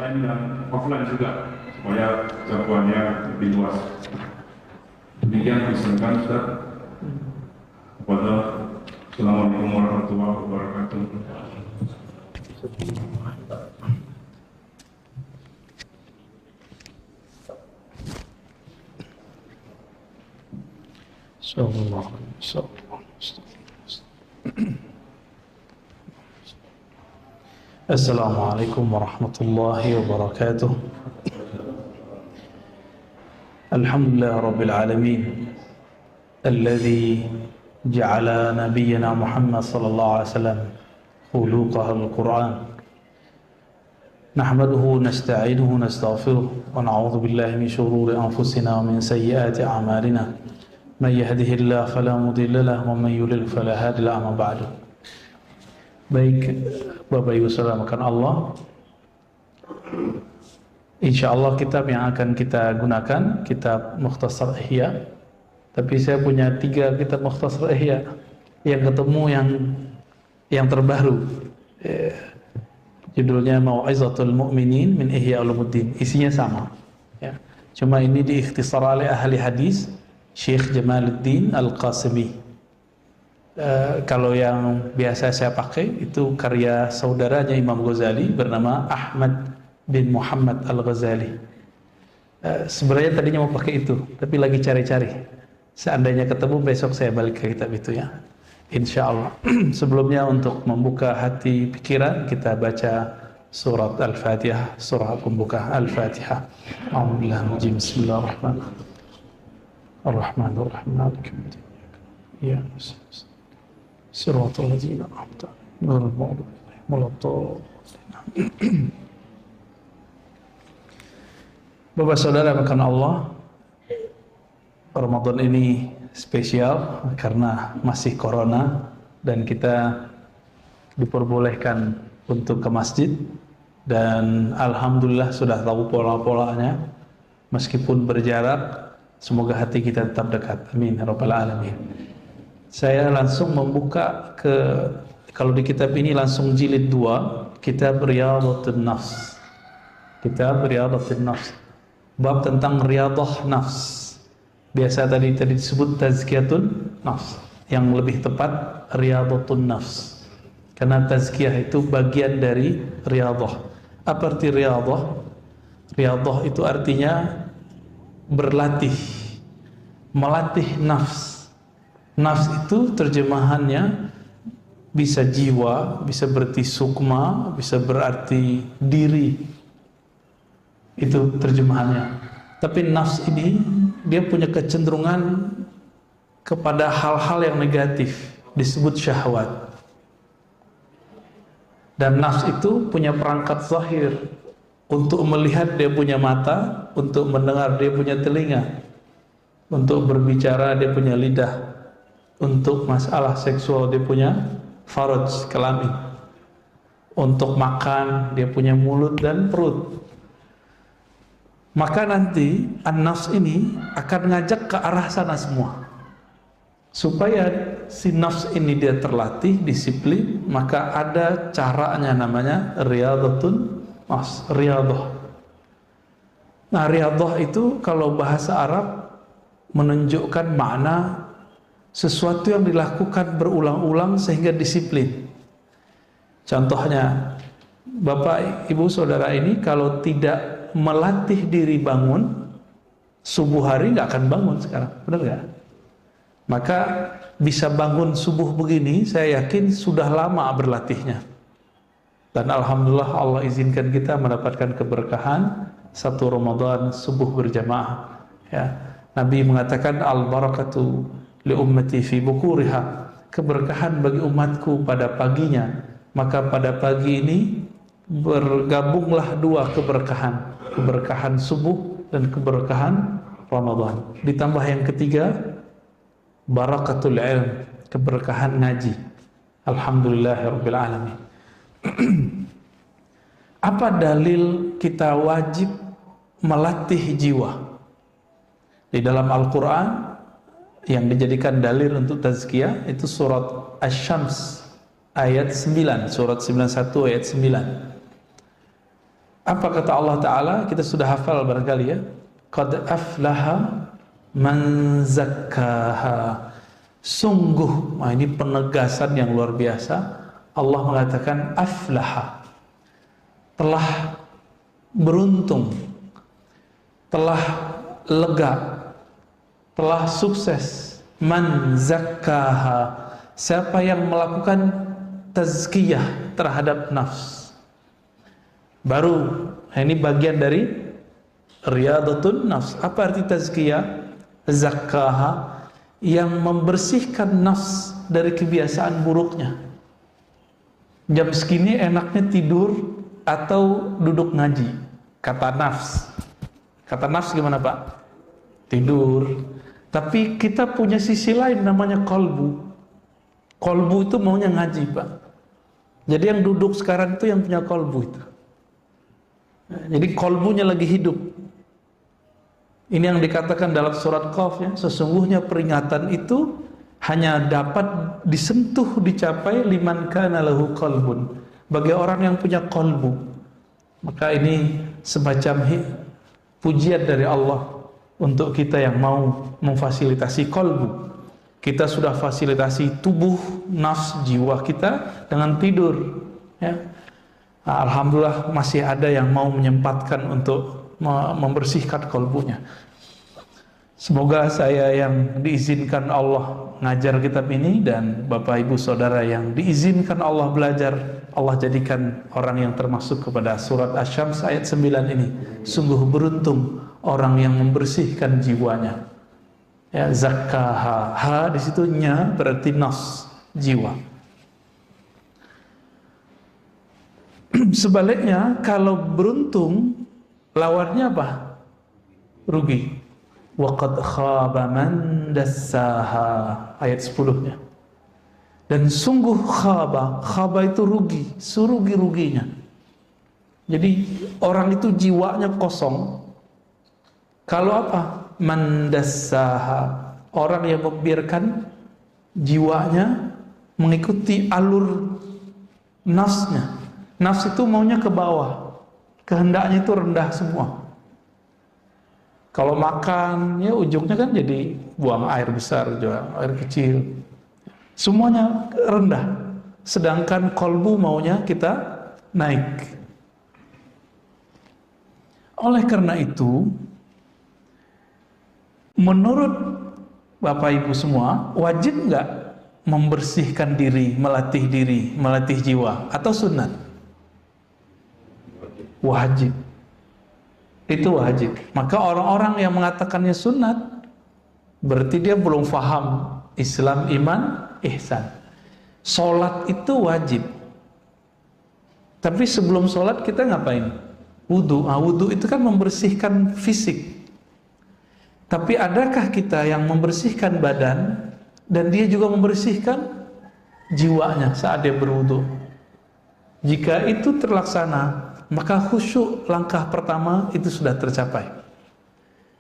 online dan offline juga supaya jangkauannya lebih luas. Demikian disampaikan Ustaz. Assalamualaikum warahmatullahi wabarakatuh. Assalamualaikum warahmatullahi wabarakatuh. Alhamdulillah rabbil alamin alladhi ja'ala nabiyyana Muhammad sallallahu alaihi wasallam khuluqahul Qur'an. Nahmaduhu nasta'inuhu nastaghfiruh wa na'udzu billahi min shururi anfusina wa min sayyiati a'malina. Man yahdihillahu fala mudilla lahu wa man yudlil fala hadiya lahu. Amma ba'du. Baik Bapak Ibu saudara makan Allah, insyaallah kitab yang akan kita gunakan kitab Mukhtasar Ihya. Tapi saya punya 3 kitab Mukhtasar Ihya yang ketemu yang terbaru. Judulnya Mau'izatul Mu'minin min Ihya Ulumuddin. Isinya sama. Ya. Cuma ini diikhtisar oleh ahli hadis Syekh Jamaluddin Al-Qasimi. Kalau yang biasa saya pakai itu karya saudaranya Imam Ghazali bernama Ahmad bin Muhammad Al-Ghazali. Sebenarnya tadinya mau pakai itu, tapi lagi cari-cari. Seandainya ketemu besok saya balik ke kitab itu ya, insya Allah. Sebelumnya untuk membuka hati pikiran kita baca surat Al-Fatihah, surah pembuka Al-Fatihah. A'udzubillahi bismillahirrahmanirrahim. Ar-Rahmanir-Rahim. Ya. Siratal ladzina an'amta 'alaihim ghairil maghdubi 'alaihim waladdallin. Bapak saudara makan Allah, Ramadan ini spesial karena masih corona dan kita diperbolehkan untuk ke masjid dan alhamdulillah sudah tahu pola-polanya meskipun berjarak. Semoga hati kita tetap dekat. Amin ya rabbal alamin. Saya langsung membuka kalau di kitab ini langsung jilid 2, kitab Riyadhatun Nafs. Kitab Riyadhatun Nafs. Bab tentang riyadah nafs. Biasa tadi disebut tazkiyatun nafs. Yang lebih tepat riyadhatun nafs. Karena tazkiyah itu bagian dari riyadah. Apa arti riyadah? Riyadah itu artinya berlatih, melatih nafs. Nafs itu terjemahannya bisa jiwa, bisa berarti sukma, bisa berarti diri. Itu terjemahannya. Tapi nafs ini dia punya kecenderungan kepada hal-hal yang negatif, disebut syahwat. Dan nafs itu punya perangkat zahir. Untuk melihat dia punya mata, untuk mendengar dia punya telinga, untuk berbicara dia punya lidah, untuk masalah seksual dia punya faraj, kelamin, untuk makan dia punya mulut dan perut. Maka nanti an-nafs ini akan ngajak ke arah sana semua. Supaya si nafs ini dia terlatih, disiplin, maka ada caranya namanya riyadhatun nafs, riyadah. Nah, riyadah itu kalau bahasa Arab menunjukkan makna sesuatu yang dilakukan berulang-ulang sehingga disiplin. Contohnya, Bapak, Ibu, Saudara ini kalau tidak melatih diri bangun, subuh hari nggak akan bangun sekarang, benar nggak? Maka bisa bangun subuh begini, saya yakin sudah lama berlatihnya. Dan alhamdulillah Allah izinkan kita mendapatkan keberkahan satu Ramadan subuh berjamaah. Ya, Nabi mengatakan al-barakatu li ummati fi bukuriha, keberkahan bagi umatku pada paginya. Maka pada pagi ini bergabunglah 2 keberkahan, keberkahan subuh dan keberkahan Ramadan. Ditambah yang ketiga, barakatul ilm, keberkahan ngaji. Alhamdulillahirabbil alamin. Apa dalil kita wajib melatih jiwa? Di dalam Al-Quran yang dijadikan dalil untuk tazkiyah itu surat Asy-Syams ayat 9, surat 91 ayat 9. Apa kata Allah Ta'ala? Kita sudah hafal barangkali ya. Qad aflaha man zakkaha. Sungguh, nah ini penegasan yang luar biasa. Allah mengatakan aflaha, telah beruntung, telah lega, telah sukses. Man zakkaha, siapa yang melakukan tazkiyah terhadap nafs. Baru, ini bagian dari riyadatun nafs. Apa arti tazkiyah? Zakkaha, yang membersihkan nafs dari kebiasaan buruknya. Jam segini enaknya tidur atau duduk ngaji, kata nafs. Kata nafs gimana Pak? Tidur. Tapi kita punya sisi lain namanya kolbu. Kolbu itu maunya ngaji Pak. Jadi yang duduk sekarang itu yang punya kolbu itu. Jadi kolbunya lagi hidup. Ini yang dikatakan dalam surat Qaf ya, sesungguhnya peringatan itu hanya dapat disentuh, dicapai liman kana lahu qalbun, bagi orang yang punya kolbu. Maka ini semacam pujian dari Allah untuk kita yang mau memfasilitasi kolbu. Kita sudah fasilitasi tubuh, nafs, jiwa kita dengan tidur ya. Alhamdulillah masih ada yang mau menyempatkan untuk membersihkan kolbunya. Semoga saya yang diizinkan Allah ngajar kitab ini dan Bapak Ibu Saudara yang diizinkan Allah belajar, Allah jadikan orang yang termasuk kepada surat Asy-Syams ayat 9 ini. Sungguh beruntung orang yang membersihkan jiwanya. Ya, zakkaha, ha di situ nya berarti nafs, jiwa. Sebaliknya kalau beruntung lawannya apa? Rugi. Wa qad khaba man dassaha, ayat 10-nya. Dan sungguh khaba itu rugi, serugi-ruginya. Jadi orang itu jiwanya kosong. Kalau apa? Man dassaha, orang yang membiarkan jiwanya mengikuti alur nafsnya. Nafs itu maunya ke bawah, kehendaknya itu rendah semua. Kalau makan, ya ujungnya kan jadi buang air besar juga, air kecil. Semuanya rendah. Sedangkan kolbu maunya kita naik. Oleh karena itu, menurut Bapak Ibu semua, wajib nggak membersihkan diri, melatih jiwa, atau sunat? Wajib. Itu wajib. Maka orang-orang yang mengatakannya sunat, berarti dia belum faham Islam, iman, ihsan. Sholat itu wajib. Tapi sebelum sholat kita ngapain? Wudu. Wudu itu kan membersihkan fisik. Tapi adakah kita yang membersihkan badan dan dia juga membersihkan jiwanya saat dia berwudu? Jika itu terlaksana, maka khusyuk langkah pertama itu sudah tercapai.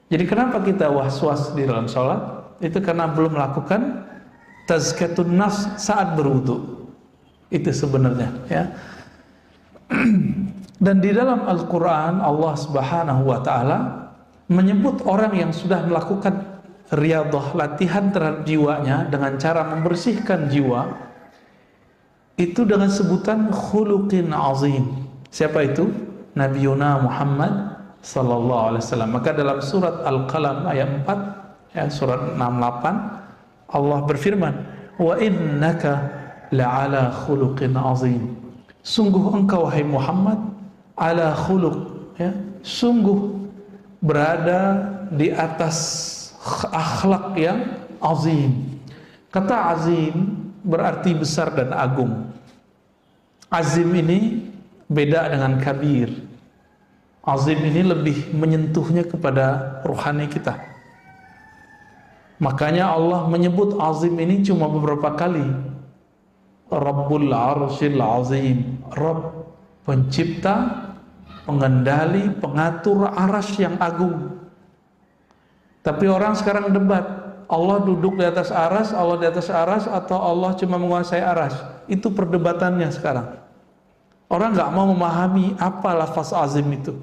Jadi kenapa kita was-was di dalam sholat? Itu karena belum melakukan tazkiyatun nafs saat berwudu. Itu sebenarnya ya. Dan di dalam Al-Quran Allah Subhanahu wa ta'ala menyebut orang yang sudah melakukan riyadhah, latihan terhadap jiwanya dengan cara membersihkan jiwa itu dengan sebutan khuluqin azim. Siapa itu? Nabiuna Muhammad sallallahu alaihi wasallam. Maka dalam surat Al-Qalam ayat 4 ya, surat 68 Allah berfirman, "Wa innaka la'ala khuluqin azim." Sungguh engkau wahai Muhammad ala khuluq ya, sungguh berada di atas akhlak yang azim. Kata azim berarti besar dan agung. Azim ini beda dengan kabir. Azim ini lebih menyentuhnya kepada rohani kita. Makanya Allah menyebut azim ini cuma beberapa kali. Rabbul Arsyil Azim, Rabb, pencipta, pengendali, pengatur arasy yang agung. Tapi orang sekarang debat, Allah duduk di atas aras, Allah di atas aras, atau Allah cuma menguasai aras. Itu perdebatannya sekarang. Orang nggak mau memahami apa lafaz azim itu.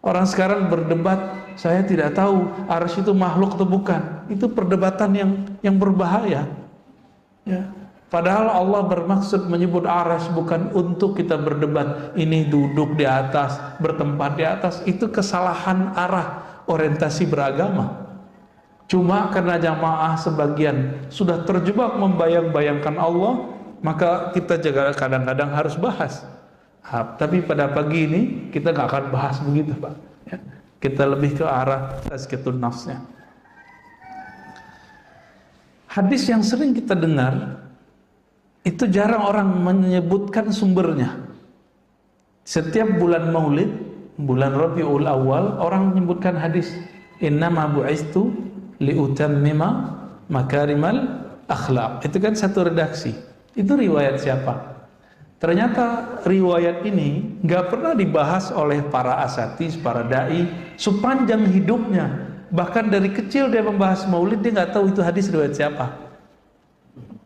Orang sekarang berdebat, saya tidak tahu arsy itu makhluk atau bukan. Itu perdebatan yang berbahaya. Ya. Padahal Allah bermaksud menyebut arsy bukan untuk kita berdebat. Ini duduk di atas, bertempat di atas. Itu kesalahan arah orientasi beragama. Cuma karena jamaah sebagian sudah terjebak membayang-bayangkan Allah, maka kita juga kadang-kadang harus bahas. Tapi pada pagi ini kita nggak akan bahas begitu, Pak. Ya. Kita lebih ke arah tazkiyatun nafsnya. Hadis yang sering kita dengar itu jarang orang menyebutkan sumbernya. Setiap bulan Maulid, bulan Rabiul Awal, orang menyebutkan hadis innama bu'istu liutammima makarimal akhlaq. Itu kan satu redaksi. Itu riwayat siapa? Ternyata riwayat ini nggak pernah dibahas oleh para asatis, para dai sepanjang hidupnya. Bahkan dari kecil dia membahas Maulid, dia nggak tahu itu hadis riwayat siapa.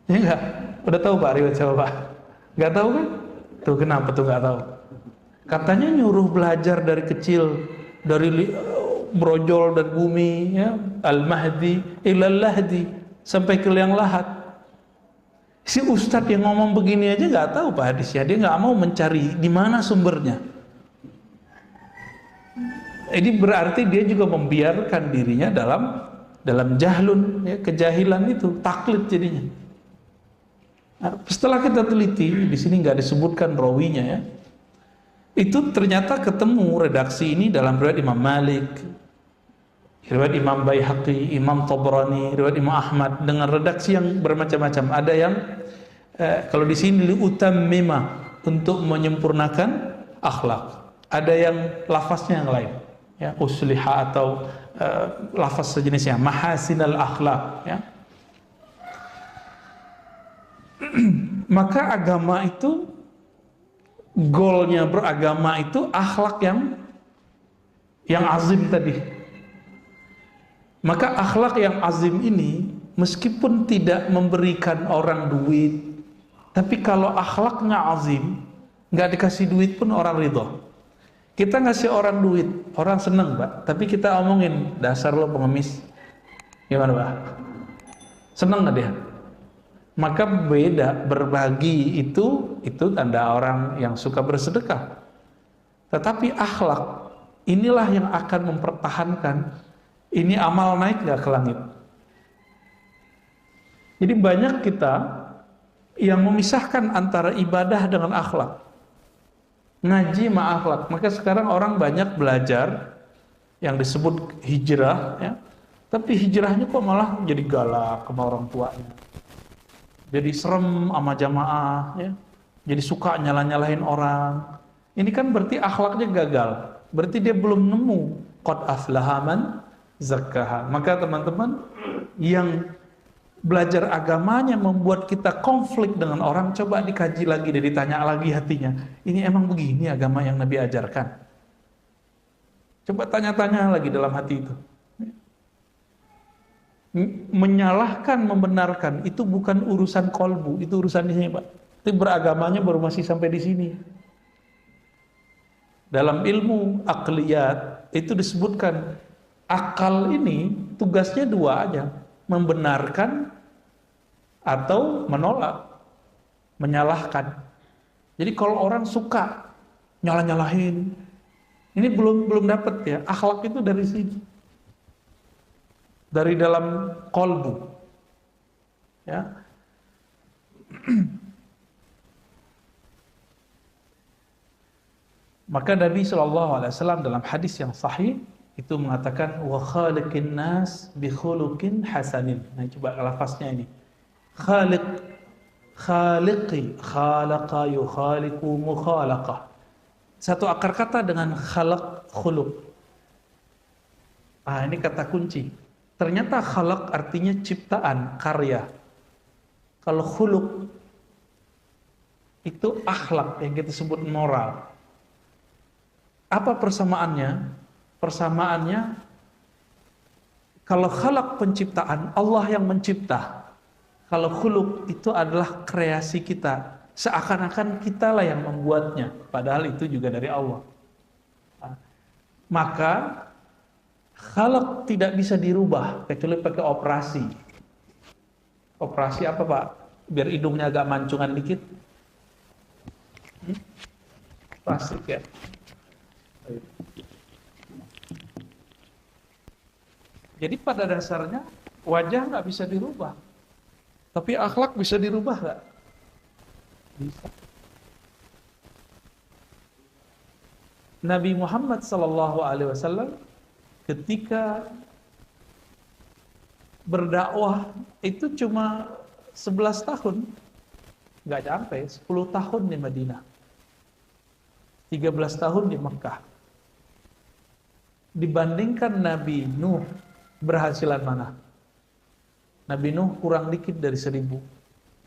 Ya nggak? Udah tahu Pak riwayat siapa Pak? Nggak tahu kan? Tuh kenapa tuh nggak tahu? Katanya nyuruh belajar dari kecil, dari brojol dan bumi, ya, al-mahdi ilal lahdi, sampai ke liang lahat. Si ustadz yang ngomong begini aja nggak tahu Pak hadisnya, dia nggak mau mencari di mana sumbernya. Ini berarti dia juga membiarkan dirinya dalam jahlun, ya, kejahilan itu, taklid jadinya. Nah, setelah kita teliti, di sini nggak disebutkan rawinya, ya. Itu ternyata ketemu redaksi ini dalam riwayat Imam Malik, riwayat Imam Baihaqi, Imam Tabrani, riwayat Imam Ahmad dengan redaksi yang bermacam-macam. Ada yang kalau di sini liutammima, untuk menyempurnakan akhlak. Ada yang lafaznya yang lain, ya, usliha atau lafaz sejenisnya mahasinal akhlak, ya. Maka agama itu, goalnya beragama itu akhlak yang azim tadi. Maka akhlak yang azim ini meskipun tidak memberikan orang duit, tapi kalau akhlaknya azim, nggak dikasih duit pun orang ridho. Kita ngasih orang duit, orang seneng Pak, tapi kita omongin dasar lo pengemis, gimana Pak? Seneng nggak dia? Maka beda, berbagi itu tanda orang yang suka bersedekah. Tetapi akhlak inilah yang akan mempertahankan ini amal naik gak ke langit. Jadi banyak kita yang memisahkan antara ibadah dengan akhlak, ngaji sama akhlak. Maka sekarang orang banyak belajar yang disebut hijrah, ya. Tapi hijrahnya kok malah jadi galak sama orang tuanya, jadi serem sama jamaah, ya. Jadi suka nyalah-nyalahin orang. Ini kan berarti akhlaknya gagal. Berarti dia belum nemu qad aflaha man zakkaha. Maka teman-teman yang belajar agamanya membuat kita konflik dengan orang, coba dikaji lagi dan ditanya lagi hatinya. Ini emang begini agama yang Nabi ajarkan? Coba tanya-tanya lagi dalam hati itu. Menyalahkan, membenarkan itu bukan urusan kolbu, itu urusan di sini Pak. Itu beragamanya baru masih sampai di sini. Dalam ilmu akliyat itu disebutkan akal ini tugasnya dua aja, membenarkan atau menolak, menyalahkan. Jadi kalau orang suka nyalah-nyalahin, ini belum dapat ya. Akhlak itu dari sini, dari dalam kolbu, ya. Maka Nabi SAW dalam hadis yang sahih itu mengatakan wa khaliqin nas bi khuluqin hasanin. Nah, coba lafaznya ini. Khaliqi, khalaqa yukhaliqu mukhalaqah. Satu akar kata dengan khalaq, khuluq. Ah, ini kata kunci. Ternyata khalaq artinya ciptaan, karya. Kalau khuluq itu akhlak yang kita sebut moral. Apa persamaannya? Persamaannya, kalau khalaq penciptaan, Allah yang mencipta. Kalau khuluq itu adalah kreasi kita, seakan-akan kitalah yang membuatnya, padahal itu juga dari Allah. Maka khalaq tidak bisa dirubah kecuali pakai operasi. Operasi apa Pak? Biar hidungnya agak mancungan dikit. Plastik ya. Jadi pada dasarnya wajah nggak bisa dirubah, tapi akhlak bisa dirubah nggak? Bisa. Nabi Muhammad SAW ketika berdakwah itu cuma 11 tahun, nggak sampai 10 tahun di Madinah, 13 tahun di Mekah. Dibandingkan Nabi Nuh, berhasilan mana? Nabi Nuh kurang dikit dari 1000.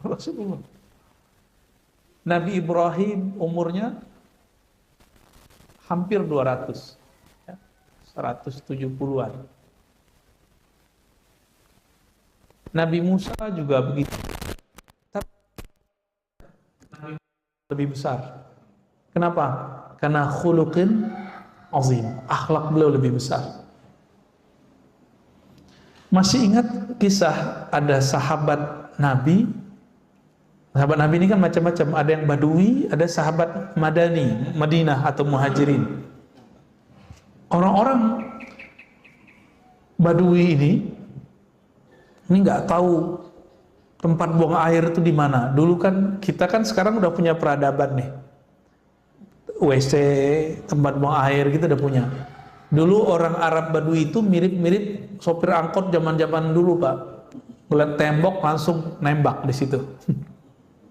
Rasulullah. Nabi Ibrahim umurnya hampir 200, 170-an. Nabi Musa juga begitu. Tapi Nabi lebih besar. Kenapa? Karena khuluqin azim, akhlak beliau lebih besar. Masih ingat kisah ada sahabat Nabi? Sahabat Nabi ini kan macam-macam, ada yang Badui, ada sahabat Madani, Madinah atau Muhajirin. Orang-orang Badui ini nggak tahu tempat buang air itu di mana. Dulu kan kita kan sekarang udah punya peradaban nih, WC, tempat buang air kita udah punya. Dulu orang Arab Badui itu mirip-mirip sopir angkot zaman-zaman dulu Pak. Ngeliat tembok langsung nembak di situ.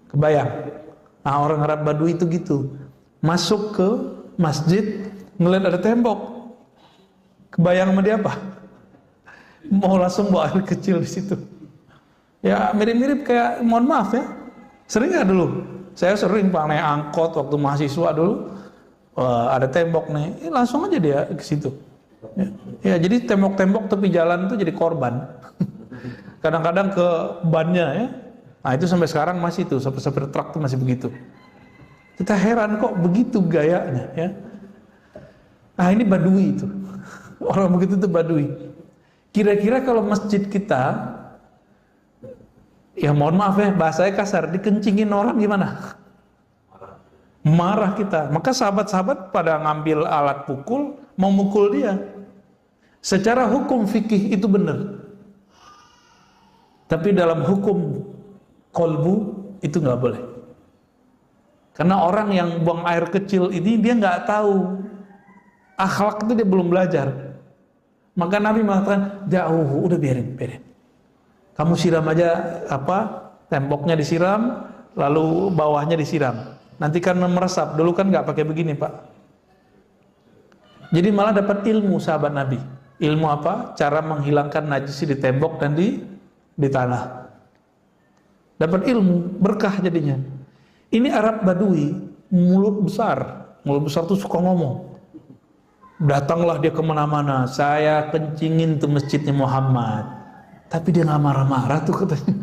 Kebayang? Nah, orang Arab Badui itu gitu. Masuk ke masjid, ngeliat ada tembok. Kebayang sama dia apa? Mau langsung bawa air kecil di situ. Ya mirip-mirip kayak, mohon maaf ya, sering nggak dulu? Saya sering Pak naik angkot waktu mahasiswa dulu, ada tembok nih, langsung aja dia ke situ. Ya jadi tembok-tembok tepi jalan tuh jadi korban. Kadang-kadang ke bannya ya. Nah itu sampai sekarang masih tuh, sopir-sopir truk tuh masih begitu. Kita heran kok begitu gayanya ya. Nah ini Badui itu. Orang begitu tuh Badui. Kira-kira kalau masjid kita, ya mohon maaf ya, bahasanya kasar, dikencingin orang gimana? Marah kita. Maka sahabat-sahabat pada ngambil alat pukul, mau mukul dia. Secara hukum fikih itu benar. Tapi dalam hukum kolbu itu nggak boleh. Karena orang yang buang air kecil ini dia nggak tahu akhlak itu, dia belum belajar. Maka Nabi mengatakan, jauh, udah biarin. Kamu siram aja temboknya disiram, lalu bawahnya disiram. Nanti kan meresap. Dulu kan nggak pakai begini Pak. Jadi malah dapat ilmu sahabat Nabi. Ilmu apa? Cara menghilangkan najis di tembok dan di tanah. Dapat ilmu, berkah jadinya. Ini Arab Badui, mulut besar tuh suka ngomong. Datanglah dia kemana-mana, saya kencingin tuh masjidnya Muhammad. Tapi dia nggak marah-marah tuh katanya.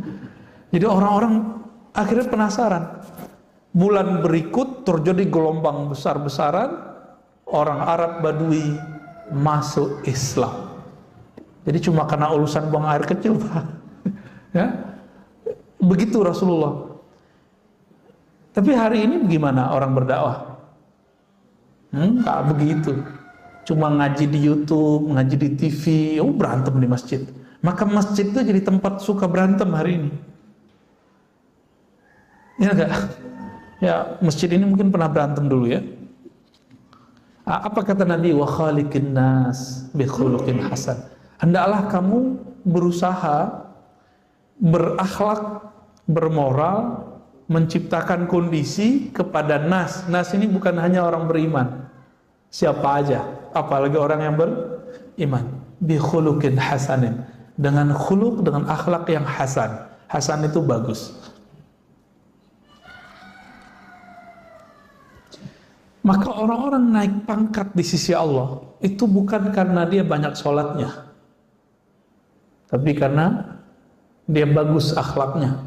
Jadi orang-orang akhirnya penasaran. Bulan berikut terjadi gelombang besar-besaran, orang Arab Badui masuk Islam. Jadi cuma karena urusan buang air kecil Pak. Ya, begitu Rasulullah. Tapi hari ini bagaimana orang berdakwah? Nggak begitu. Cuma ngaji di YouTube, ngaji di TV, berantem di masjid. Maka masjid itu jadi tempat suka berantem hari ini. Ya enggak? Ya, masjid ini mungkin pernah berantem dulu ya. Apa kata Nabi? Wa khaliqin nas bi khuluqin hasan. Hendaklah kamu berusaha berakhlak, bermoral, menciptakan kondisi kepada nas. Nas ini bukan hanya orang beriman. Siapa aja, apalagi orang yang beriman. Bi khuluqin hasanin. Dengan khuluq, dengan akhlak yang hasan. Hasan itu bagus. Maka orang-orang naik pangkat di sisi Allah itu bukan karena dia banyak sholatnya, tapi karena dia bagus akhlaknya.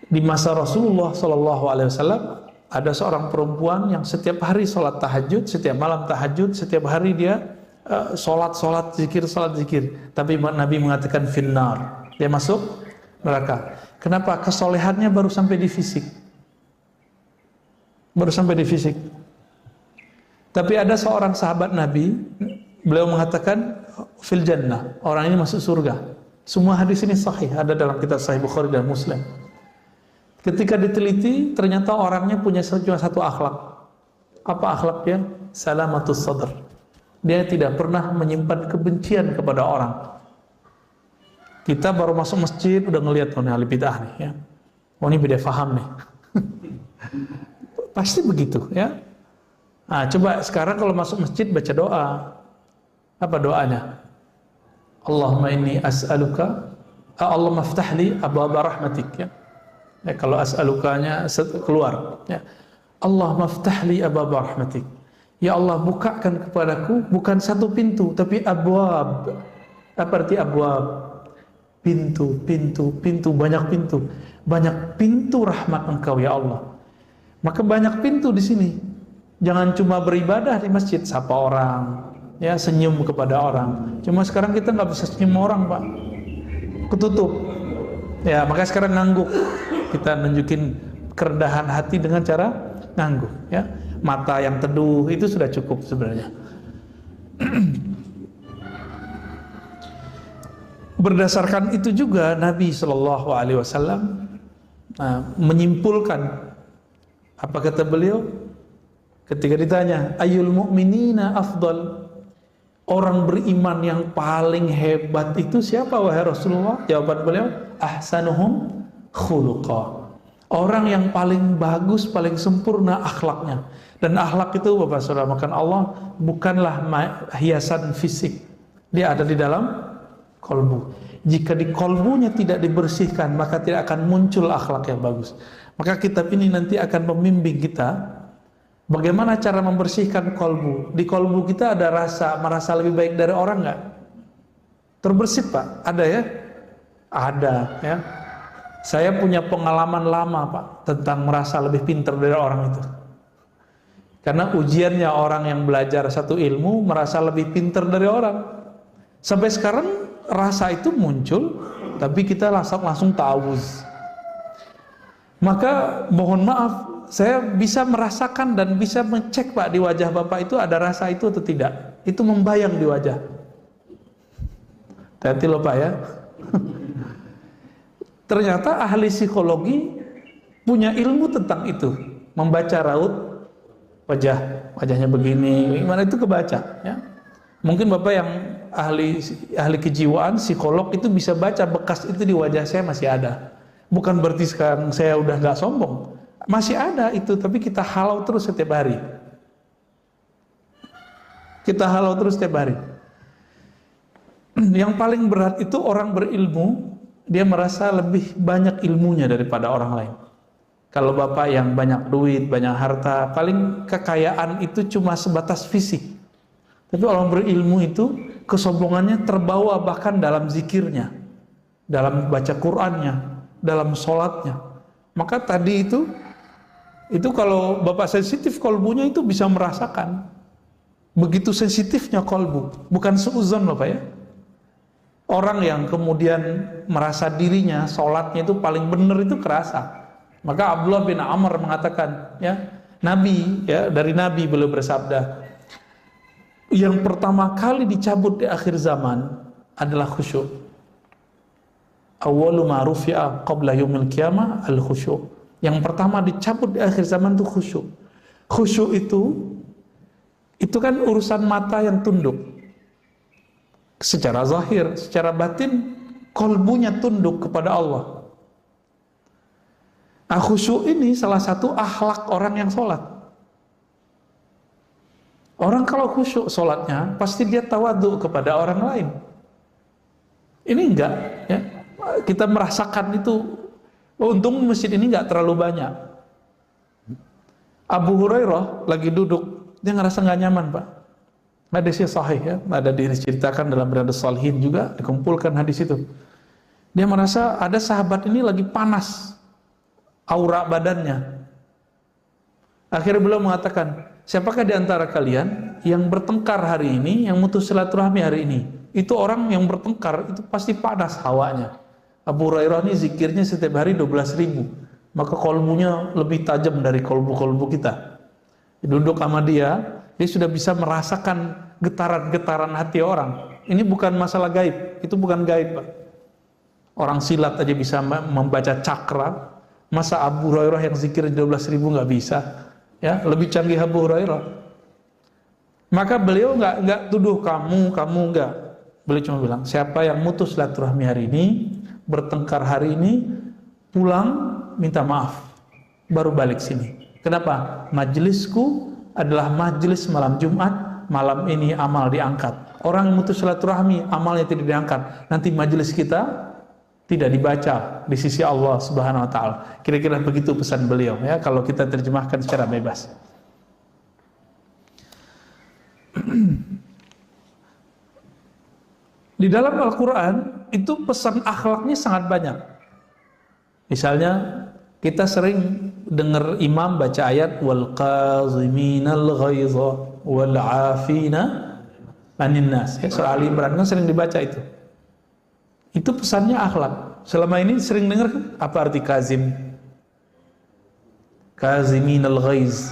Di masa Rasulullah SAW ada seorang perempuan yang setiap hari sholat tahajud, setiap malam tahajud, setiap hari dia sholat zikir. Tapi Nabi mengatakan finnar, dia masuk neraka. Kenapa? Kesolehannya baru sampai di fisik. Tapi ada seorang sahabat Nabi, beliau mengatakan fil jannah, orang ini masuk surga. Semua hadis ini sahih, ada dalam kitab Sahih Bukhari dan Muslim. Ketika diteliti, ternyata orangnya punya cuma satu akhlak. Apa akhlaknya? Salamatus sadr. Dia tidak pernah menyimpan kebencian kepada orang. Kita baru masuk masjid udah ngelihat nih ahli bid'ah nih ya. Oh ini beda faham nih. Pasti begitu ya. Nah, coba sekarang kalau masuk masjid baca doa. Apa doanya? Allahumma inni as'aluka, Allahumma ftahli abwaaba rahmatik ya. Kalau as'alukanya keluar ya. Allahumma ftahli abwaaba rahmatik. Ya Allah, bukakan kepadaku bukan satu pintu tapi abwab. Apa arti abwab? Pintu, banyak pintu. Banyak pintu rahmat Engkau ya Allah. Maka banyak pintu di sini. Jangan cuma beribadah di masjid, sapa orang, ya senyum kepada orang. Cuma sekarang kita nggak bisa senyum orang, Pak. Ketutup. Ya, maka sekarang ngangguk. Kita nunjukin kerendahan hati dengan cara ngangguk, ya. Mata yang teduh itu sudah cukup sebenarnya. Berdasarkan itu juga Nabi Shallallahu Alaihi Wasallam menyimpulkan, apa kata beliau ketika ditanya ayyul mu'minina afdal, orang beriman yang paling hebat itu siapa wahai Rasulullah? Jawaban beliau ahsanuhum khuluqa, orang yang paling bagus, paling sempurna akhlaknya. Dan akhlak itu Bapak Saudara makan Allah bukanlah hiasan fisik, dia ada di dalam kolbu. Jika di kolbunya tidak dibersihkan, maka tidak akan muncul akhlak yang bagus. Maka kitab ini nanti akan membimbing kita bagaimana cara membersihkan kolbu. Di kolbu kita ada merasa lebih baik dari orang nggak? Terbersih Pak? Ada ya? Ada ya. Saya punya pengalaman lama Pak tentang merasa lebih pintar dari orang itu. Karena ujiannya orang yang belajar satu ilmu merasa lebih pintar dari orang. Sampai sekarang rasa itu muncul, tapi kita langsung ta'awuz. Maka mohon maaf, saya bisa merasakan dan bisa mengecek Pak di wajah Bapak itu ada rasa itu atau tidak. Itu membayang di wajah. Hati-hati loh Pak ya. Ternyata ahli psikologi punya ilmu tentang itu, membaca raut wajahnya begini, gimana itu kebaca ya. Mungkin Bapak yang ahli kejiwaan, psikolog itu bisa baca bekas itu di wajah saya masih ada. Bukan berarti sekarang saya udah nggak sombong, masih ada itu, tapi kita halau terus setiap hari. Yang paling berat itu orang berilmu, dia merasa lebih banyak ilmunya daripada orang lain. Kalau Bapak yang banyak duit, banyak harta, paling kekayaan itu cuma sebatas fisik. Tapi orang berilmu itu kesombongannya terbawa bahkan dalam zikirnya, dalam baca Qur'annya, dalam sholatnya. Maka tadi itu kalau Bapak sensitif kolbunya itu bisa merasakan begitu sensitifnya kolbu. Bukan seuzon Bapak ya. Orang yang kemudian merasa dirinya sholatnya itu paling benar itu kerasa. Maka Abdullah bin Amr mengatakan ya, Nabi ya, dari Nabi beliau bersabda, yang pertama kali dicabut di akhir zaman adalah khusyuk. Awwalu ma rufi'a qabla yaumil qiyamah al-khusyuk. Yang pertama dicabut di akhir zaman itu khusyuk. Khusyuk itu kan urusan mata yang tunduk. Secara zahir, secara batin kolbunya tunduk kepada Allah. Khusyuk ini salah satu akhlak orang yang sholat. Orang kalau khusyuk sholatnya pasti dia tawadhu kepada orang lain. Ini enggak ya. Kita merasakan itu. Untung masjid ini enggak terlalu banyak. Abu Hurairah lagi duduk, dia ngerasa enggak nyaman Pak. Hadisnya sahih ya, ada diceritakan dalam Riyadhus Shalihin juga, dikumpulkan hadis itu. Dia merasa ada sahabat ini lagi panas, aura badannya. Akhirnya beliau mengatakan, siapakah di antara kalian yang bertengkar hari ini, yang mutus silaturahmi hari ini? Itu orang yang bertengkar, itu pasti panas hawanya. Abu Hurairah ini zikirnya setiap hari 12.000, maka kolbunya lebih tajam dari kolbu-kolbu kita. Duduk sama dia sudah bisa merasakan getaran-getaran hati orang. Ini bukan masalah gaib, itu bukan gaib, Pak. Orang silat aja bisa membaca cakra, masa Abu Hurairah yang zikir 12.000 nggak bisa? Ya, lebih canggih Abu Hurairah. Maka beliau nggak tuduh kamu nggak. Beliau cuma bilang, siapa yang mutus silaturahmi hari ini, bertengkar hari ini, pulang minta maaf, baru balik sini. Kenapa? Majelisku adalah majelis malam Jumat, malam ini amal diangkat. Orang yang mutus silaturahmi, amalnya tidak diangkat. Nanti majelis kita tidak dibaca di sisi Allah Subhanahu wa taala. Kira-kira begitu pesan beliau ya, kalau kita terjemahkan secara bebas. Di dalam Al-Qur'an itu pesan akhlaknya sangat banyak. Misalnya kita sering dengar imam baca ayat wal qaziminal ghaidha wal 'afina 'anil nas. Ya, surah Ali Imran kan sering dibaca itu. Itu pesannya akhlak. Selama ini sering dengar kan? Apa arti kazim? Kazimin al-ghaiz.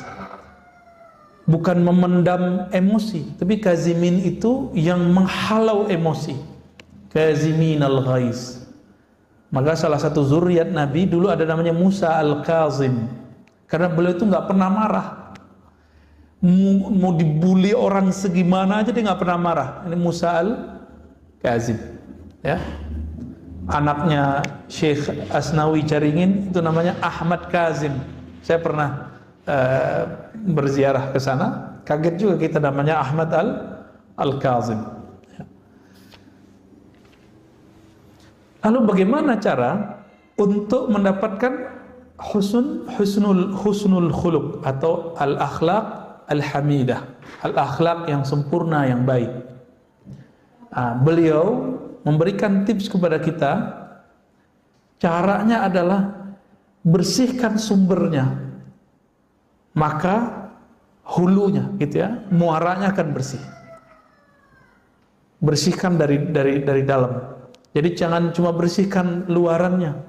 Bukan memendam emosi, tapi kazimin itu yang menghalau emosi. Kazimin al-ghaiz. Maka salah satu zuriat Nabi dulu ada namanya Musa al-Kazim. Karena beliau itu nggak pernah marah. Mau dibully orang segimana aja dia nggak pernah marah. Ini Musa al-Kazim. Ya. Anaknya Syekh Asnawi Caringin itu namanya Ahmad Kazim. Saya pernah berziarah ke sana, kaget juga kita namanya Ahmad al-Kazim. Lalu bagaimana cara untuk mendapatkan husnul khuluq atau al-akhlaq al-hamidah, al-akhlaq yang sempurna, yang baik? Beliau memberikan tips kepada kita. Caranya adalah bersihkan sumbernya, maka hulunya gitu ya, muaranya akan bersih. Bersihkan dari dalam. Jadi jangan cuma bersihkan luarannya.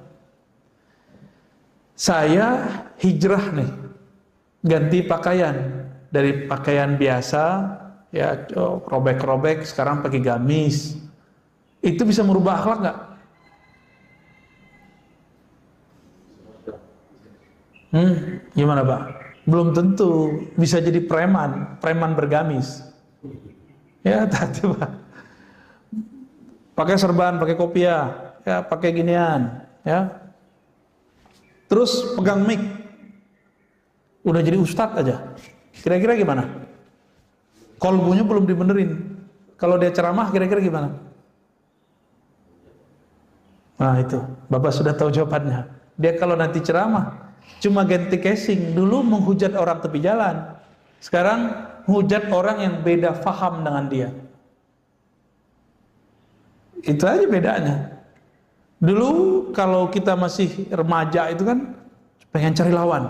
Saya hijrah nih, ganti pakaian dari pakaian biasa ya, robek-robek sekarang pakai gamis. Itu bisa merubah akhlak nggak? Gimana Pak? Belum tentu. Bisa jadi preman bergamis. Ya, tadi Pak. Pakai serban, pakai kopiah, ya, pakai ginian, ya. Terus pegang mic. Udah jadi ustadz aja. Kira-kira gimana? Kolbunya belum dibenerin. Kalau dia ceramah kira-kira gimana? Nah itu, Bapak sudah tahu jawabannya. Dia kalau nanti ceramah cuma ganti casing. Dulu menghujat orang tepi jalan, sekarang menghujat orang yang beda faham dengan dia. Itu aja bedanya. Dulu kalau kita masih remaja itu kan pengen cari lawan,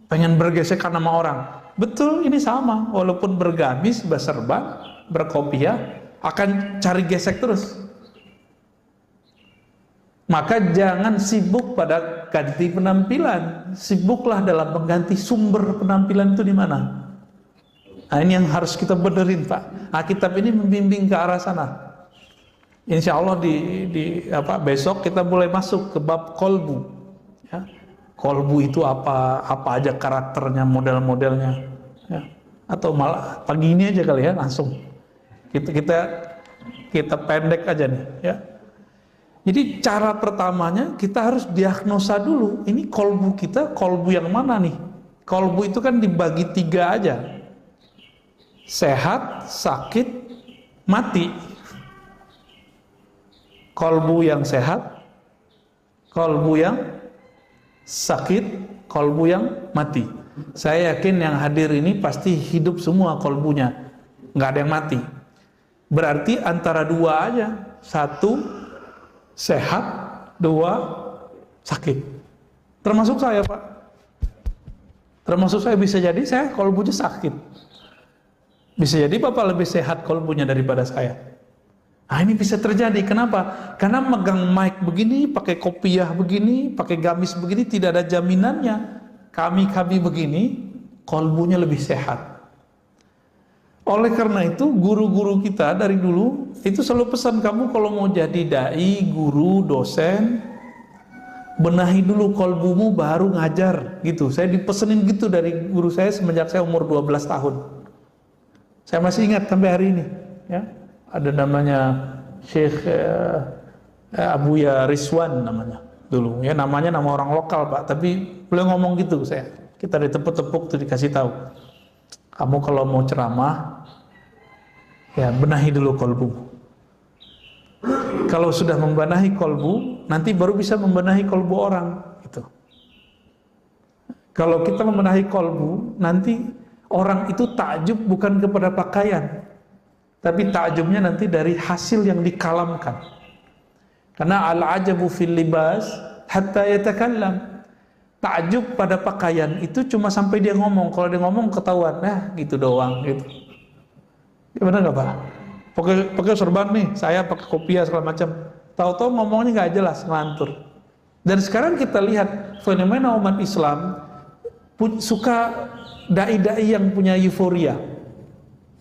pengen bergesekan sama orang. Betul, ini sama. Walaupun bergamis, berserban, berkopiah, akan cari gesek terus. Maka jangan sibuk pada ganti penampilan, sibuklah dalam mengganti sumber penampilan itu di mana. Nah, ini yang harus kita benerin Pak. Kitab ini membimbing ke arah sana. Insya Allah besok kita mulai masuk ke bab kolbu. Ya. Kolbu itu apa aja karakternya, model-modelnya. Ya. Atau malah pagi ini aja kali ya langsung. Kita pendek aja nih. Ya. Jadi cara pertamanya kita harus diagnosa dulu. Ini kolbu kita, kolbu yang mana nih? Kolbu itu kan dibagi 3 aja. Sehat, sakit, mati. Kolbu yang sehat, kolbu yang sakit, kolbu yang mati. Saya yakin yang hadir ini pasti hidup semua kolbunya, nggak ada yang mati. Berarti antara 2 aja. 1 sehat, 2 sakit. Termasuk saya, Pak. Termasuk saya, bisa jadi saya kolbunya sakit. Bisa jadi Bapak lebih sehat kolbunya daripada saya. Nah, ini bisa terjadi. Kenapa? Karena megang mic begini, pakai kopiah begini, pakai gamis begini, tidak ada jaminannya. Kami begini, kolbunya lebih sehat. Oleh karena itu, guru-guru kita dari dulu itu selalu pesan, kamu kalau mau jadi dai, guru, dosen, benahi dulu kolbumu baru ngajar, gitu. Saya dipesenin gitu dari guru saya semenjak saya umur 12 tahun. Saya masih ingat sampai hari ini, ya. Ada namanya Syekh Abuya Rizwan namanya dulu, ya, namanya nama orang lokal, Pak, tapi beliau ngomong gitu ke saya. Kita ditepuk-tepuk tuh, dikasih tahu, kamu kalau mau ceramah, ya benahi dulu kolbu. Kalau sudah membenahi kolbu, nanti baru bisa membenahi kolbu orang, gitu. Kalau kita membenahi kolbu, nanti orang itu takjub bukan kepada pakaian, tapi takjubnya nanti dari hasil yang dikalamkan. Karena al-ajabu fil libas hatta yatakallam. Takjub pada pakaian itu cuma sampai dia ngomong. Kalau dia ngomong ketahuan, gitu doang, gitu. Gimana nggak, Pak? Pakai sorban nih, saya pakai kopiah segala macam. Tahu-tahu ngomongnya nggak jelas, ngelantur. Dan sekarang kita lihat fenomena umat Islam suka dai-dai yang punya euforia.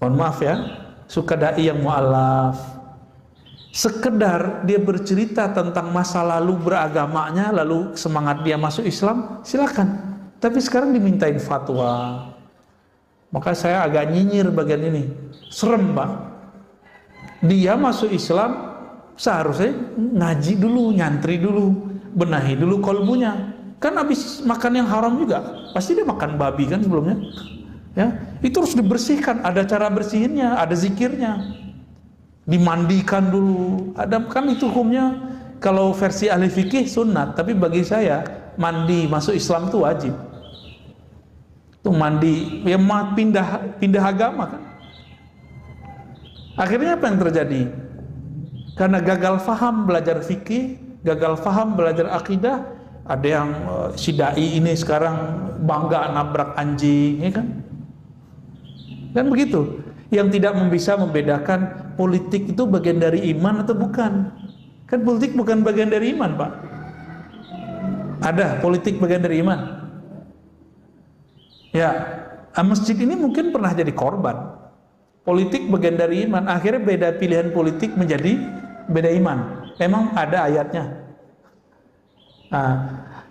Mohon maaf ya, suka dai yang mu'alaf. Sekedar dia bercerita tentang masa lalu beragamanya, lalu semangat dia masuk Islam, silakan. Tapi sekarang dimintain fatwa. Maka saya agak nyinyir bagian ini. Serem, Pak. Dia masuk Islam, seharusnya ngaji dulu, nyantri dulu, benahi dulu kolbunya. Kan habis makan yang haram juga, pasti dia makan babi kan sebelumnya. Ya, itu harus dibersihkan, ada cara bersihinnya, ada zikirnya. Dimandikan dulu. Ada kan itu hukumnya, kalau versi ahli fikih sunat, tapi bagi saya mandi masuk Islam itu wajib. Itu mandi, ya pindah agama kan. Akhirnya apa yang terjadi? Karena gagal faham belajar fikih, gagal faham belajar akidah, ada yang si dai ini sekarang bangga nabrak anjing, ya kan? Dan begitu. Yang tidak bisa membedakan politik itu bagian dari iman atau bukan. Kan politik bukan bagian dari iman, Pak. Ada politik bagian dari iman. Ya, masjid ini mungkin pernah jadi korban. Politik bagian dari iman. Akhirnya beda pilihan politik menjadi beda iman. Memang ada ayatnya. Nah,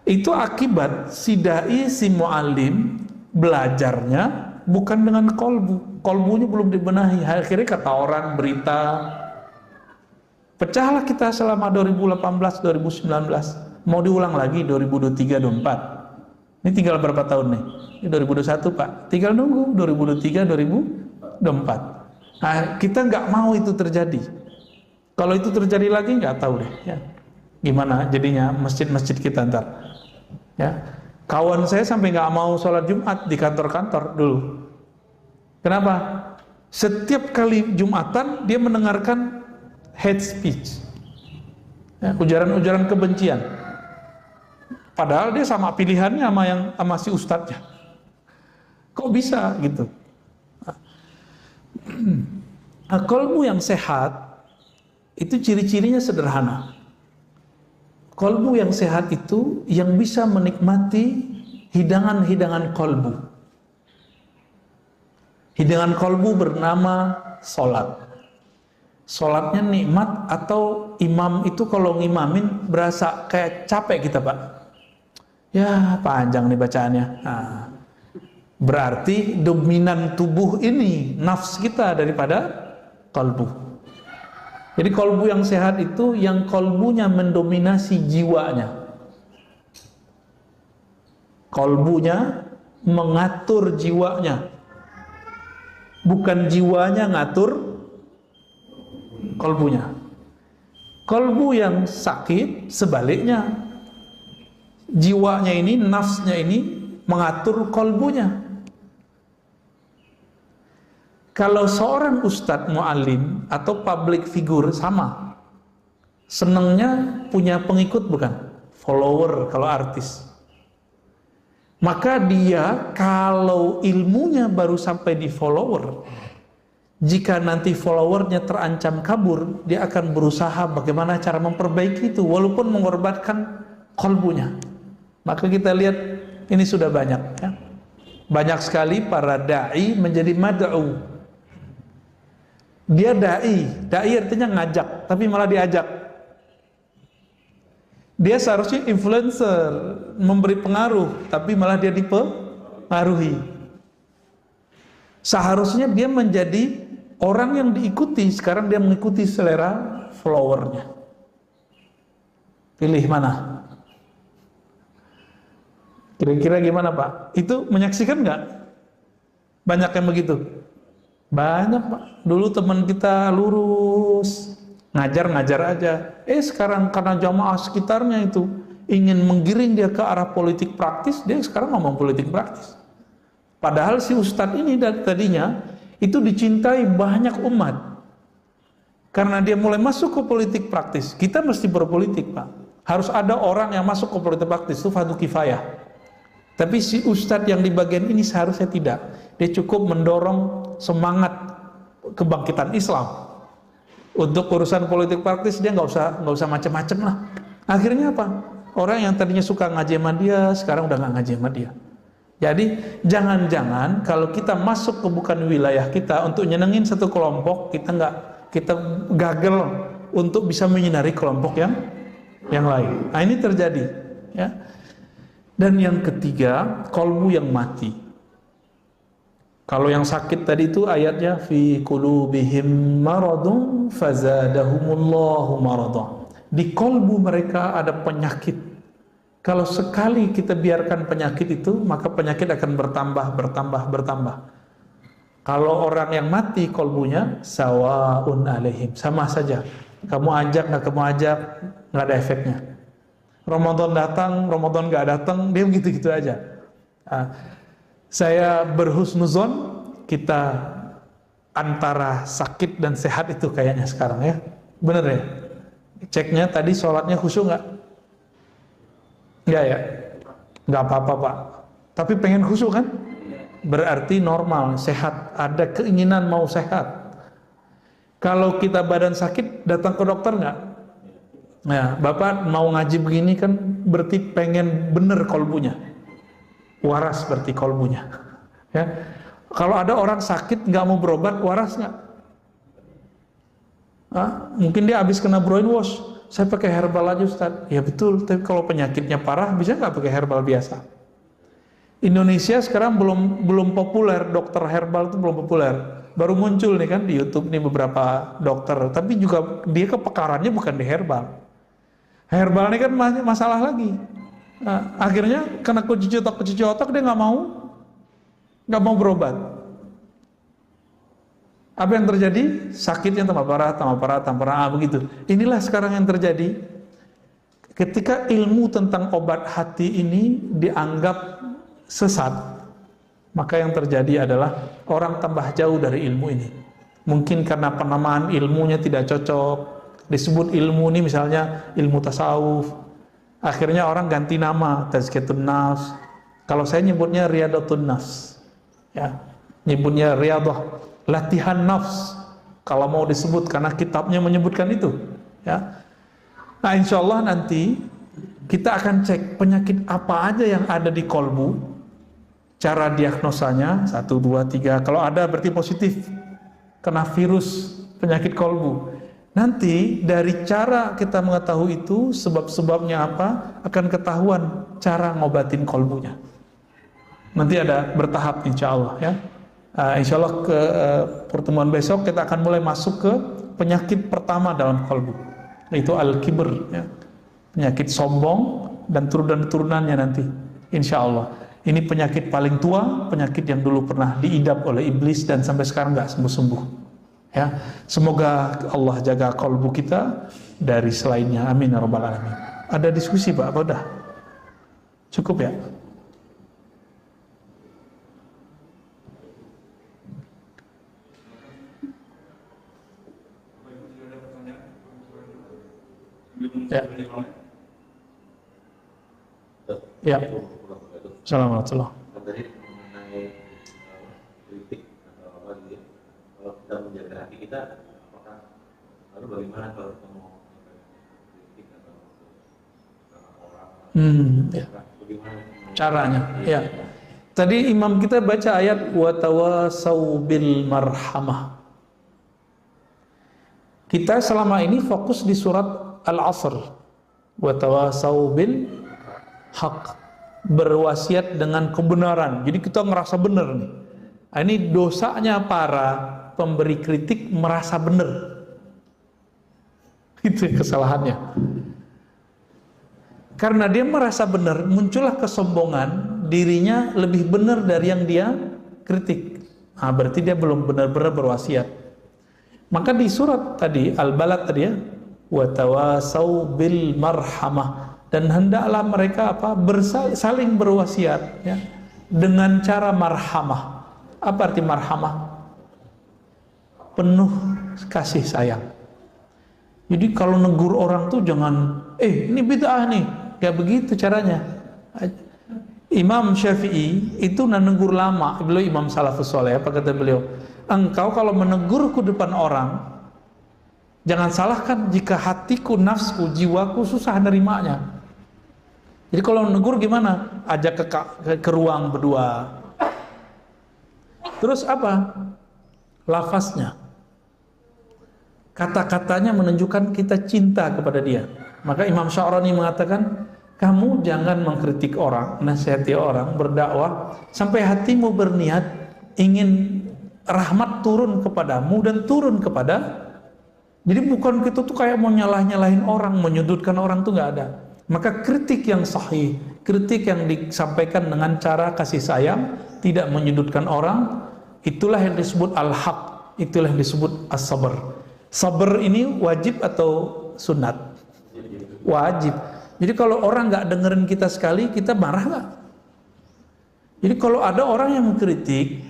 itu akibat si dai, si muallim belajarnya bukan dengan kolbu. Kolbunya belum dibenahi. Akhirnya kata orang, berita, pecahlah kita selama 2018, 2019. Mau diulang lagi 2023, 2024. Ini tinggal berapa tahun nih? Ini 2021, Pak. Tinggal nunggu 2023, 2024. Nah, kita nggak mau itu terjadi. Kalau itu terjadi lagi nggak tahu deh, ya. Gimana jadinya masjid-masjid kita ntar. Ya. Kawan saya sampai nggak mau sholat Jumat di kantor-kantor dulu. Kenapa? Setiap kali Jumatan dia mendengarkan hate speech, ya, ujaran-ujaran kebencian. Padahal dia sama pilihannya sama si ustadznya. Kok bisa gitu? Nah, kolbu yang sehat itu ciri-cirinya sederhana. Kolbu yang sehat itu yang bisa menikmati hidangan-hidangan kolbu. Hidangan kolbu bernama sholat. Sholatnya nikmat, atau imam itu kalau ngimamin berasa kayak capek kita, Pak. Ya panjang nih bacaannya. Nah, berarti dominan tubuh ini nafs kita daripada kolbu. Jadi kolbu yang sehat itu yang kolbunya mendominasi jiwanya. Kolbunya mengatur jiwanya. Bukan jiwanya ngatur kolbunya. Kolbu yang sakit sebaliknya. Jiwanya ini, nafsnya ini mengatur kolbunya. Kalau seorang ustadz mu'alim atau public figure sama. Senangnya punya pengikut bukan? Follower kalau artis. Maka dia kalau ilmunya baru sampai di follower, jika nanti followernya terancam kabur, dia akan berusaha bagaimana cara memperbaiki itu walaupun mengorbankan kolbunya. Maka kita lihat ini sudah banyak ya. Banyak sekali para da'i menjadi mad'u. Dia da'i artinya ngajak, tapi malah diajak. Dia seharusnya influencer, memberi pengaruh, tapi malah dia dipengaruhi. Seharusnya dia menjadi orang yang diikuti, sekarang dia mengikuti selera followernya. Pilih mana? Kira-kira gimana Pak? Itu menyaksikan nggak? Banyak yang begitu? Banyak Pak. Dulu teman kita lurus, ngajar-ngajar aja. Sekarang karena jamaah sekitarnya itu ingin menggiring dia ke arah politik praktis, dia sekarang ngomong politik praktis. Padahal si ustadz ini tadinya itu dicintai banyak umat. Karena dia mulai masuk ke politik praktis. Kita mesti berpolitik Pak. Harus ada orang yang masuk ke politik praktis, itu fardu kifayah. Tapi si ustadz yang di bagian ini seharusnya tidak. Dia cukup mendorong semangat kebangkitan Islam. Untuk urusan politik praktis dia nggak usah macam-macam lah. Akhirnya apa? Orang yang tadinya suka ngaji sama dia sekarang udah nggak ngaji sama dia. Jadi jangan-jangan kalau kita masuk ke bukan wilayah kita untuk nyenengin satu kelompok, kita gagal untuk bisa menyinari kelompok yang lain. Nah ini terjadi. Ya. Dan yang ketiga, kolbu yang mati. Kalau yang sakit tadi itu ayatnya fi qulubihim maradun fazadahumullahu maradan. Di kolbu mereka ada penyakit. Kalau sekali kita biarkan penyakit itu, maka penyakit akan bertambah. Kalau orang yang mati kolbunya, sawaun alaihim, sama saja. Kamu ajak, nggak ada efeknya. Ramadan datang, Ramadan nggak datang, dia begitu-gitu aja. Saya berhusnuzon kita antara sakit dan sehat itu kayaknya sekarang ya. Bener ya? Ceknya tadi sholatnya khusyuk nggak? Nggak ya? Nggak apa-apa Pak. Tapi pengen khusyuk kan? Berarti normal, sehat. Ada keinginan mau sehat. Kalau kita badan sakit, datang ke dokter nggak? Nah, Bapak mau ngaji begini kan berarti pengen bener kolbunya. Waras berarti kolbunya. Ya. Kalau ada orang sakit nggak mau berobat, waras nggak? Mungkin dia habis kena brainwash. Saya pakai herbal aja Ustaz. Ya betul, tapi kalau penyakitnya parah bisa nggak pakai herbal biasa? Indonesia sekarang belum populer, dokter herbal itu belum populer. Baru muncul nih kan di YouTube nih beberapa dokter, tapi juga dia kepekarannya bukan di herbal. Herbal ini kan masalah lagi. Nah, akhirnya kena cuci otak dia nggak mau berobat. Apa yang terjadi? Sakitnya tambah parah begitu. Inilah sekarang yang terjadi. Ketika ilmu tentang obat hati ini dianggap sesat, maka yang terjadi adalah orang tambah jauh dari ilmu ini. Mungkin karena penamaan ilmunya tidak cocok. Disebut ilmu ini misalnya ilmu tasawuf. Akhirnya orang ganti nama, tazkiyatun nafs. Kalau saya nyebutnya riyadatun nafs. Ya, nyebutnya riyadah, latihan nafs. Kalau mau disebut karena kitabnya menyebutkan itu, ya. Nah, insya Allah nanti kita akan cek penyakit apa aja yang ada di kolbu. Cara diagnosanya 1, 2, 3. Kalau ada berarti positif kena virus penyakit kolbu. Nanti dari cara kita mengetahui itu sebab-sebabnya apa akan ketahuan cara ngobatin kolbunya. Nanti ada bertahap insya Allah ya. Insya Allah ke pertemuan besok kita akan mulai masuk ke penyakit pertama dalam kolbu, yaitu al-kibr ya. Penyakit sombong dan turunannya nanti insya Allah. Ini penyakit paling tua, penyakit yang dulu pernah diidap oleh iblis dan sampai sekarang nggak sembuh-sembuh. Ya, semoga Allah jaga kolbu kita dari selainnya. Amin ya rabbal alamin. Ada diskusi Pak? Apa udah? Cukup ya? Ya. Ya. Assalamualaikum. Tadi mengenai kritik atau apa gitu ya. Kalau kita menjaga hati kita, apakah lalu bagaimana kalau kita mau kritik atau sama orang? Ya. Bagaimana Caranya, ya. Tadi imam kita baca ayat wa tawasau bil marhamah. Kita selama ini fokus di surat Al-Asr. Wa tawasau bil haq. Berwasiat dengan kebenaran. Jadi kita ngerasa benar nih. Nah, ini dosanya para pemberi kritik merasa benar. Itu kesalahannya. Karena dia merasa benar, muncullah kesombongan, dirinya lebih benar dari yang dia kritik. Nah, berarti dia belum benar-benar berwasiat. Maka di surat tadi Al-Balad tadi ya, wa tawasau bil marhamah, dan hendaklah mereka saling berwasiat ya, dengan cara marhamah. Apa arti marhamah? Penuh kasih sayang. Jadi kalau negur orang tuh jangan, ini bid'ah nih. Gak begitu caranya. Imam Syafi'i itu menegur lama. Beliau Imam Salafus Saleh. Apa kata beliau? Engkau kalau menegurku depan orang, jangan salahkan jika hatiku, nafsku, jiwaku susah nerimanya. Jadi kalau menegur gimana? Ajak ke ruang berdua. Terus apa? Lafaznya. Kata-katanya menunjukkan kita cinta kepada dia. Maka Imam Sya'rani mengatakan, kamu jangan mengkritik orang, nasihati orang, berdakwah sampai hatimu berniat ingin rahmat turun kepadamu dan turun kepada. Jadi bukan kita tuh kayak mau nyalahin orang, menyudutkan orang tuh nggak ada. Maka kritik yang sahih, kritik yang disampaikan dengan cara kasih sayang, tidak menyudutkan orang, itulah yang disebut al-haq, itulah yang disebut as-sabr. Sabar ini wajib atau sunat? Wajib. Jadi kalau orang nggak dengerin kita sekali, kita marah nggak? Jadi kalau ada orang yang mengkritik,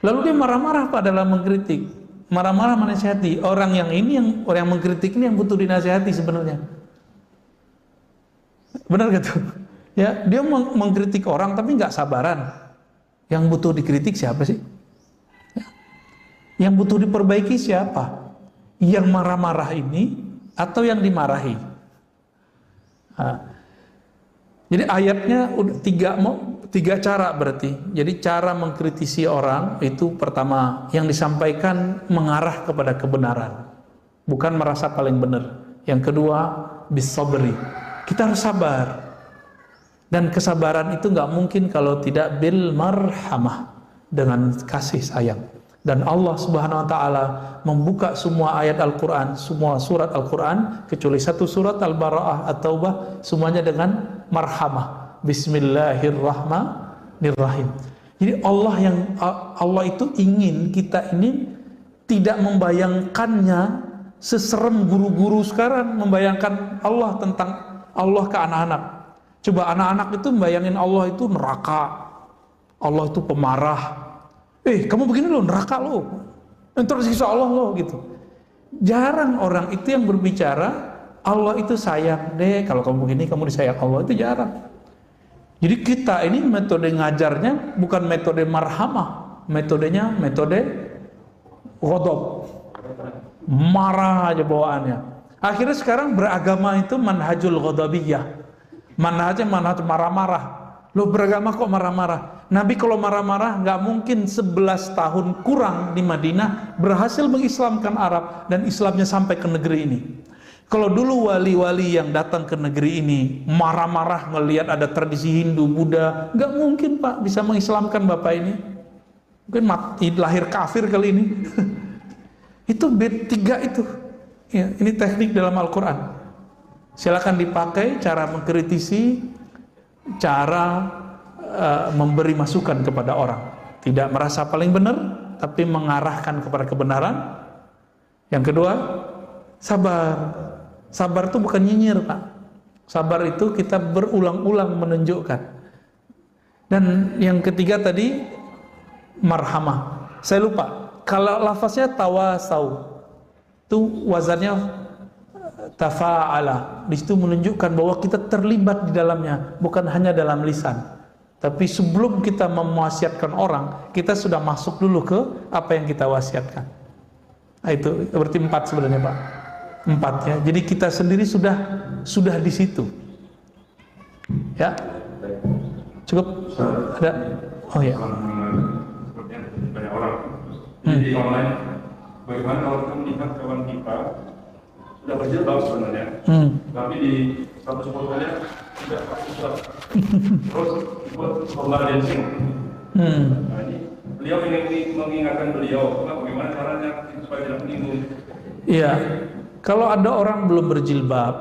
lalu dia marah-marah dalam mengkritik, marah-marah menasihati, orang yang mengkritik ini yang butuh dinasihati sebenarnya. Benar gak tuh? Ya, dia mengkritik orang tapi nggak sabaran. Yang butuh dikritik siapa sih? Ya. Yang butuh diperbaiki siapa? Yang marah-marah ini atau yang dimarahi? Nah, jadi ayatnya udah tiga cara berarti. Jadi cara mengkritisi orang itu pertama yang disampaikan mengarah kepada kebenaran, bukan merasa paling benar. Yang kedua bisabri, kita harus sabar, dan kesabaran itu nggak mungkin kalau tidak bil marhamah, dengan kasih sayang. Dan Allah Subhanahu wa taala membuka semua ayat Al-Qur'an, semua surat Al-Qur'an kecuali satu surat Al-Bara'ah At-Taubah, semuanya dengan marhamah. Bismillahirrahmanirrahim. Jadi Allah itu ingin kita ini tidak membayangkannya seserem guru-guru sekarang membayangkan Allah tentang Allah ke anak-anak. Coba anak-anak itu membayangin Allah itu neraka, Allah itu pemarah. Kamu begini loh, neraka loh, entar siksa Allah loh, gitu. Jarang orang itu yang berbicara Allah itu sayang deh, kalau kamu begini kamu disayang Allah, itu jarang. Jadi kita ini metode ngajarnya bukan metode marhamah, metodenya metode ghadab, marah aja bawaannya. Akhirnya sekarang beragama itu manhajul ghadabiyah, manhaj marah-marah. Loh, beragama kok marah-marah? Nabi kalau marah-marah nggak mungkin 11 tahun kurang di Madinah berhasil mengislamkan Arab dan Islamnya sampai ke negeri ini. Kalau dulu wali-wali yang datang ke negeri ini marah-marah ngelihat ada tradisi Hindu, Buddha, nggak mungkin Pak bisa mengislamkan Bapak ini. Mungkin lahir kafir kali ini. Itu tiga itu. Ya, ini teknik dalam Al-Quran. Silakan dipakai cara mengkritisi, cara memberi masukan kepada orang, tidak merasa paling benar tapi mengarahkan kepada kebenaran. Yang kedua, sabar. Sabar itu bukan nyinyir, Pak. Sabar itu kita berulang-ulang menunjukkan. Dan yang ketiga tadi marhamah. Saya lupa, kalau lafaznya tawasau itu wazannya tafa'ala. Di situ menunjukkan bahwa kita terlibat di dalamnya, bukan hanya dalam lisan, Tapi sebelum kita mewasiatkan orang, kita sudah masuk dulu ke apa yang kita wasiatkan. Nah, itu berarti 4 sebenarnya Pak. 4 ya. Jadi kita sendiri sudah di situ. Ya. Cukup? Ada? Oh ya. Seperti yang banyak orang. Di online, bagaimana kalau kita melihat kawan kita sudah berjilbab sebenarnya, tapi di status fotonya tidak pakai jilbab. Terus buat lomba dancing. Nah, ini beliau ingin mengingatkan beliau, bagaimana caranya supaya tidak menyinggung. Iya, kalau ada orang belum berjilbab,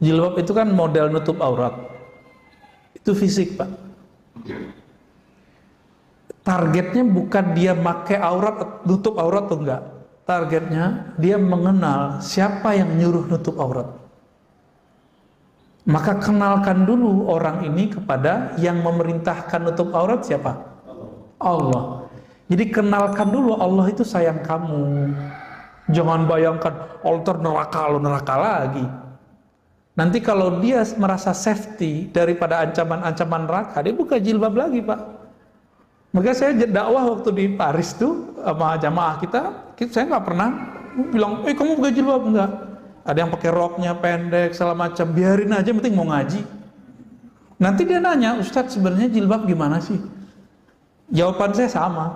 jilbab itu kan model nutup aurat. Itu fisik Pak. Targetnya bukan dia pakai aurat, nutup aurat atau enggak. Targetnya dia mengenal siapa yang nyuruh nutup aurat. Maka kenalkan dulu orang ini kepada yang memerintahkan nutup aurat siapa? Allah. Jadi kenalkan dulu Allah itu sayang kamu. Jangan bayangkan altar neraka lagi. Nanti kalau dia merasa safety daripada ancaman-ancaman neraka, dia buka jilbab lagi Pak. Maka saya dakwah waktu di Paris tuh sama jamaah kita saya nggak pernah bilang, kamu buka jilbab, enggak. Ada yang pakai roknya pendek, segala macam, biarin aja, penting mau ngaji. Nanti dia nanya, Ustadz sebenarnya jilbab gimana sih? Jawaban saya sama.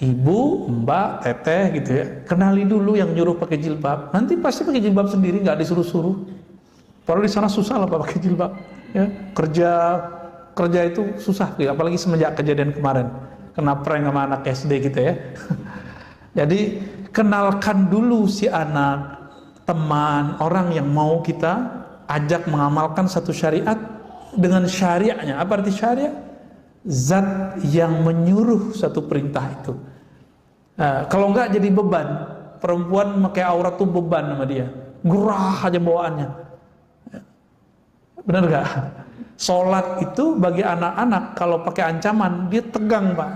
Ibu, mbak, teteh gitu ya, kenali dulu yang nyuruh pakai jilbab. Nanti pasti pakai jilbab sendiri, nggak disuruh-suruh. Padahal di sana susah lah Pak pakai jilbab. Ya, kerja itu susah, apalagi semenjak kejadian kemarin kena prank sama anak SD gitu ya. Jadi kenalkan dulu si anak, teman, orang yang mau kita ajak mengamalkan satu syariat dengan syariatnya. Apa arti syariat? Zat yang menyuruh satu perintah itu. Nah, kalau enggak jadi beban. Perempuan pakai aurat tuh beban sama dia, gerah aja bawaannya. Benar gak? Sholat itu bagi anak-anak kalau pakai ancaman dia tegang Pak.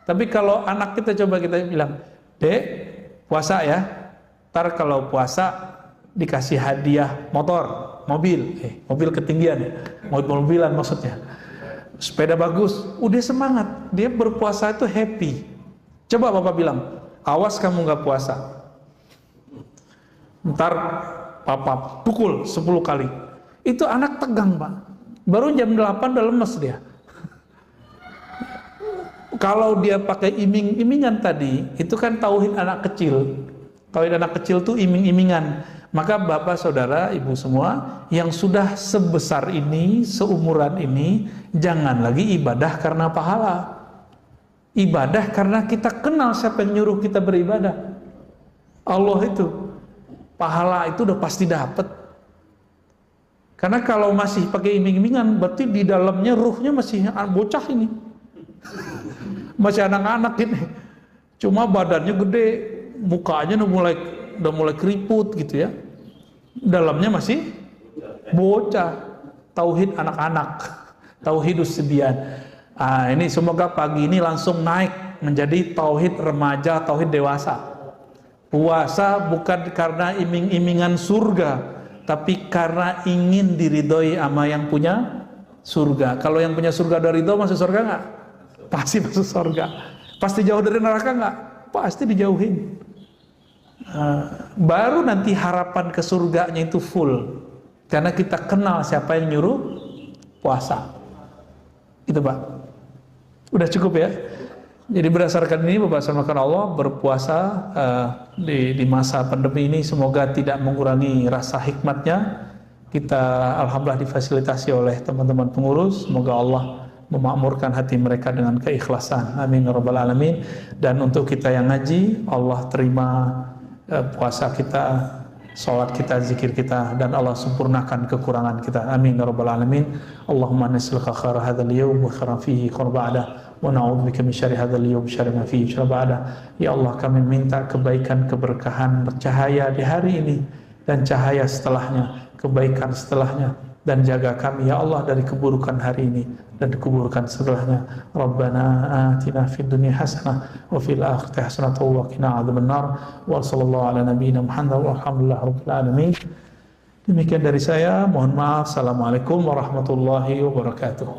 Tapi kalau anak kita coba kita bilang, Dek, puasa ya. Ntar kalau puasa dikasih hadiah motor, mobil ketinggian ya, mobil-mobilan maksudnya. Sepeda bagus, udah semangat. Dia berpuasa itu happy. Coba Bapak bilang, awas kamu gak puasa. Ntar Papa pukul 10 kali. Itu anak tegang Pak. Baru jam 8 udah lemes dia. Kalau dia pakai iming-imingan tadi, itu kan tauhid anak kecil. Tauhid anak kecil tuh iming-imingan. Maka bapak, saudara, ibu semua yang sudah sebesar ini, seumuran ini, jangan lagi ibadah karena pahala. Ibadah karena kita kenal siapa yang nyuruh kita beribadah. Allah itu. Pahala itu udah pasti dapat. Karena kalau masih pakai iming-imingan, berarti di dalamnya ruhnya masih bocah ini. Masih anak-anak ini. Cuma badannya gede, mukanya udah mulai keriput gitu ya. Dalamnya masih bocah. Tauhid anak-anak, tauhidus sibyan. Ini semoga pagi ini langsung naik menjadi tauhid remaja, tauhid dewasa. Puasa bukan karena iming-imingan surga, tapi karena ingin diridhoi sama yang punya surga. Kalau yang punya surga dari ridho, masuk surga nggak? Pasti masuk surga. Pasti jauh dari neraka nggak? Pasti dijauhin. Baru nanti harapan ke surganya itu full, karena kita kenal siapa yang nyuruh puasa. Itu Pak. Udah cukup ya. Jadi berdasarkan ini Bapak sama Allah berpuasa di masa pandemi ini semoga tidak mengurangi rasa hikmatnya. Kita alhamdulillah difasilitasi oleh teman-teman pengurus. Semoga Allah memakmurkan hati mereka dengan keikhlasan. Amin ya rabbal alamin. Dan untuk kita yang ngaji, Allah terima puasa kita, salat kita, zikir kita, dan Allah sempurnakan kekurangan kita. Amin ya rabbal alamin. Allahumma nas'aluka khaira hadzal yawm wa khairan fihi wa ba'da wa na'udzubika min syarri hadzal yawm syarri ma fihi wa ba'da. Ya Allah, kami minta kebaikan, keberkahan, cahaya di hari ini dan cahaya setelahnya, kebaikan setelahnya, dan jaga kami ya Allah dari keburukan hari ini dan keburukan setelahnya. Rabbana atina fid dunya hasanah wa fil akhirati hasanah wa qina adzabannar. Wa sallallahu ala nabiyyina Muhammad walhamdulillahi rabbil alamin. Demikian dari saya, mohon maaf. Assalamualaikum warahmatullahi wabarakatuh.